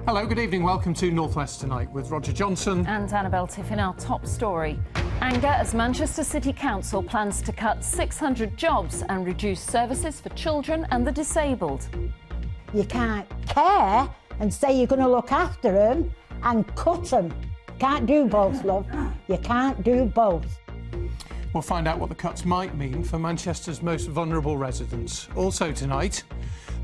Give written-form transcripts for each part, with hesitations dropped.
Hello, good evening. Welcome to North West Tonight with Roger Johnson and Annabelle Tiff in our top story. Anger as Manchester City Council plans to cut 600 jobs and reduce services for children and the disabled. You can't care and say you're going to look after them and cut them. Can't do both, love. You can't do both. We'll find out what the cuts might mean for Manchester's most vulnerable residents. Also tonight,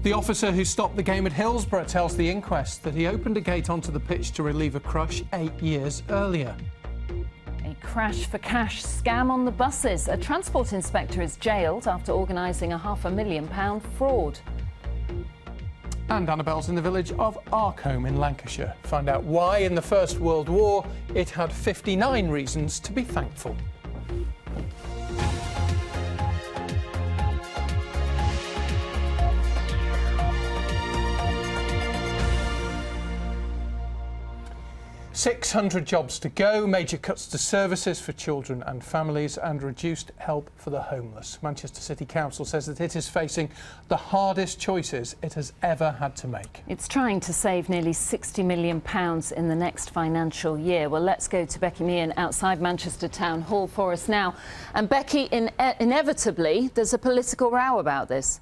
the officer who stopped the game at Hillsborough tells the inquest that he opened a gate onto the pitch to relieve a crush 8 years earlier. A crash for cash scam on the buses. A transport inspector is jailed after organising a £500,000 fraud. And Annabelle's in the village of Arkholme in Lancashire. Find out why in the First World War it had 59 reasons to be thankful. £600 jobs to go, major cuts to services for children and families and reduced help for the homeless. Manchester City Council says that it is facing the hardest choices it has ever had to make. It's trying to save nearly £60 million in the next financial year. Well, let's go to Becky Meehan outside Manchester Town Hall for us now. And Becky, inevitably, there's a political row about this.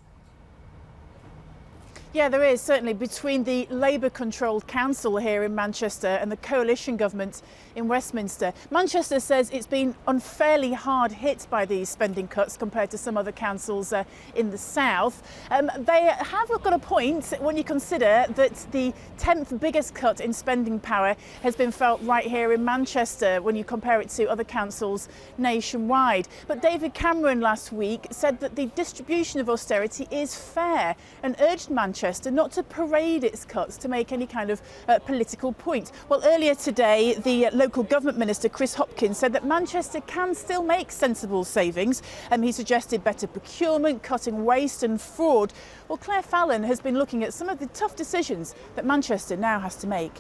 Yeah, there is, certainly, between the Labour-controlled council here in Manchester and the coalition government in Westminster. Manchester says it's been unfairly hard hit by these spending cuts compared to some other councils in the south. They have got a point when you consider that the 10th biggest cut in spending power has been felt right here in Manchester when you compare it to other councils nationwide. But David Cameron last week said that the distribution of austerity is fair and urged Manchester not to parade its cuts to make any kind of political point. Well, earlier today, the local government minister, Chris Hopkins, said that Manchester can still make sensible savings. He suggested better procurement, cutting waste and fraud. Well, Claire Fallon has been looking at some of the tough decisions that Manchester now has to make.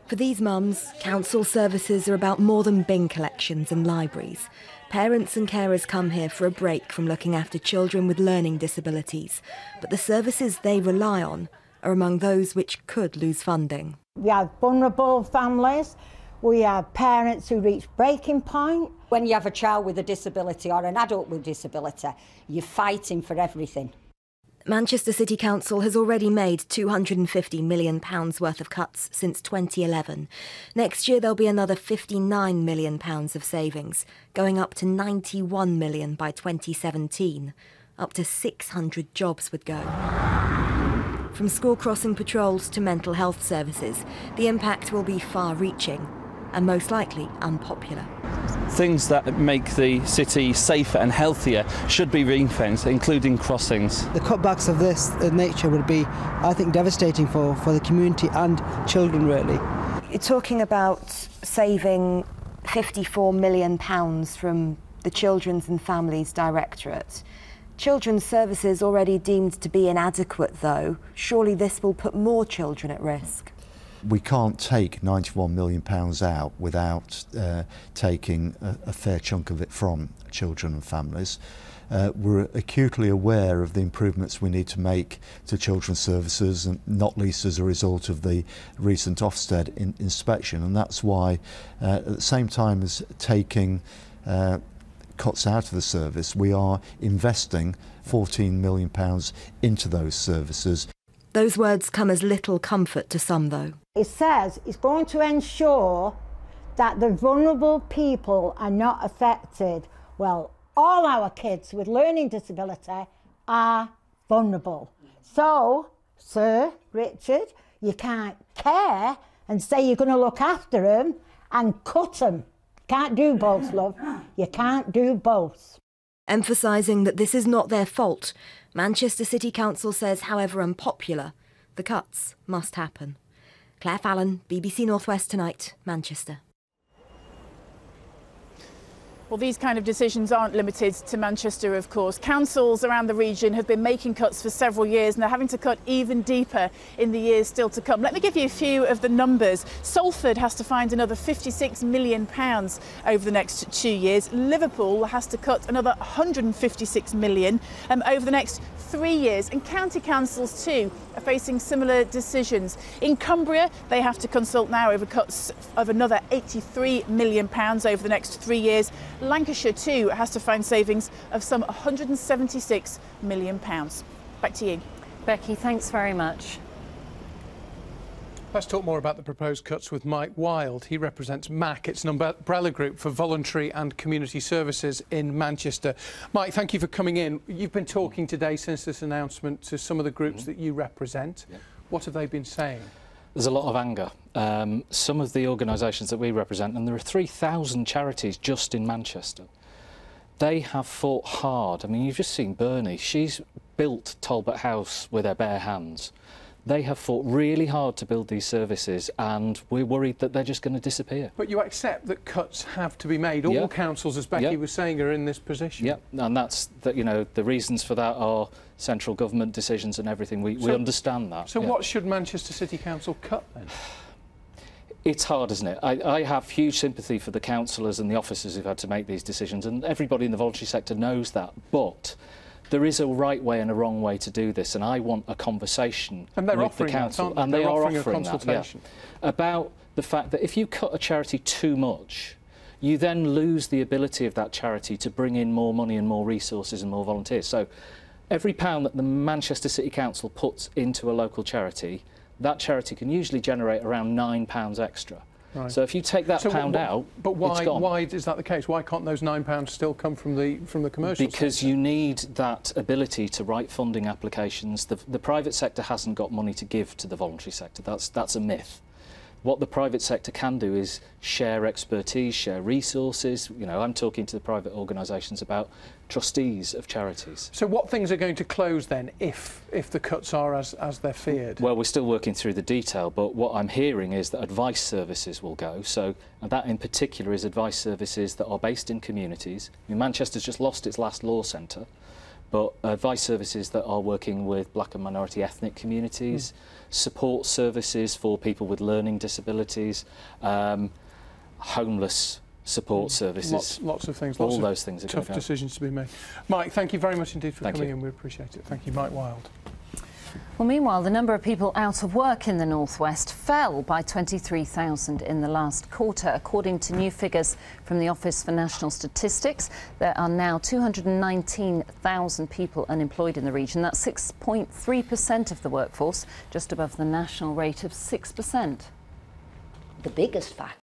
For these mums, council services are about more than bin collections and libraries. Parents and carers come here for a break from looking after children with learning disabilities, but the services they rely on are among those which could lose funding. We have vulnerable families, we have parents who reach breaking point. When you have a child with a disability or an adult with disability, you're fighting for everything. Manchester City Council has already made £250 million worth of cuts since 2011. Next year there'll be another £59 million of savings, going up to £91 million by 2017. Up to 600 jobs would go. From school crossing patrols to mental health services, the impact will be far-reaching and most likely unpopular. Things that make the city safer and healthier should be ring-fenced, including crossings. The cutbacks of this nature would be, I think, devastating for the community and children, really. You're talking about saving £54 million from the Children's and Families Directorate. Children's services already deemed to be inadequate, though. Surely this will put more children at risk. We can't take £91 million out without taking a fair chunk of it from children and families. We're acutely aware of the improvements we need to make to children's services, and not least as a result of the recent Ofsted inspection, and that's why at the same time as taking cuts out of the service, we are investing £14 million into those services. Those words come as little comfort to some, though. It says it's going to ensure that the vulnerable people are not affected. Well, all our kids with learning disability are vulnerable. So, Sir Richard, you can't care and say you're going to look after them and cut them. Can't do both, love. You can't do both. Emphasising that this is not their fault, Manchester City Council says, however unpopular, the cuts must happen. Claire Fallon, BBC North West Tonight, Manchester. Well, these kind of decisions aren't limited to Manchester, of course. Councils around the region have been making cuts for several years and they're having to cut even deeper in the years still to come. Let me give you a few of the numbers. Salford has to find another £56 million over the next 2 years. Liverpool has to cut another £156 million over the next 3 years. And county councils too are facing similar decisions. In Cumbria, they have to consult now over cuts of another £83 million over the next 3 years. Lancashire too has to find savings of some £176 million. Back to you. Becky, thanks very much. Let's talk more about the proposed cuts with Mike Wild. He represents Macc. It's an umbrella group for voluntary and community services in Manchester. Mike, thank you for coming in. You've been talking today since this announcement to some of the groups that you represent. Yep. What have they been saying? There's a lot of anger. Some of the organisations that we represent, and there are 3,000 charities just in Manchester, they have fought hard. I mean, you've just seen Bernie. She's built Talbot House with her bare hands. They have fought really hard to build these services, and we're worried that they're just going to disappear. But you accept that cuts have to be made. All councils, as Becky was saying, are in this position. Yep, and that's that. You know, the reasons for that are central government decisions and everything. We understand that. So what should Manchester City Council cut then? It's hard, isn't it? I have huge sympathy for the councillors and the officers who've had to make these decisions, and everybody in the voluntary sector knows that. But there is a right way and a wrong way to do this, and I want a conversation with the council, and they are offering that, about the fact that if you cut a charity too much, you then lose the ability of that charity to bring in more money and more resources and more volunteers. So every pound that the Manchester City Council puts into a local charity, that charity can usually generate around £9 extra. Right. So if you take that pound out, but it's gone. Why is that the case? Why can't those £9 still come from the commercial Because sector? You need that ability to write funding applications. The private sector hasn't got money to give to the voluntary sector. That's a myth. What the private sector can do is share expertise, share resources. You know, I'm talking to the private organisations about trustees of charities. So what things are going to close then if the cuts are as they're feared? Well, we're still working through the detail, but what I'm hearing is that advice services will go. So and that in particular is advice services that are based in communities. I mean, Manchester's just lost its last law centre, but advice services that are working with black and minority ethnic communities, support services for people with learning disabilities, homeless support services. Lots of things. All those things are tough decisions to be made. Mike, thank you very much indeed for coming in. We appreciate it. Thank you, Mike Wild. Well, meanwhile, the number of people out of work in the North West fell by 23,000 in the last quarter. According to new figures from the Office for National Statistics, there are now 219,000 people unemployed in the region. That's 6.3% of the workforce, just above the national rate of 6%. The biggest factor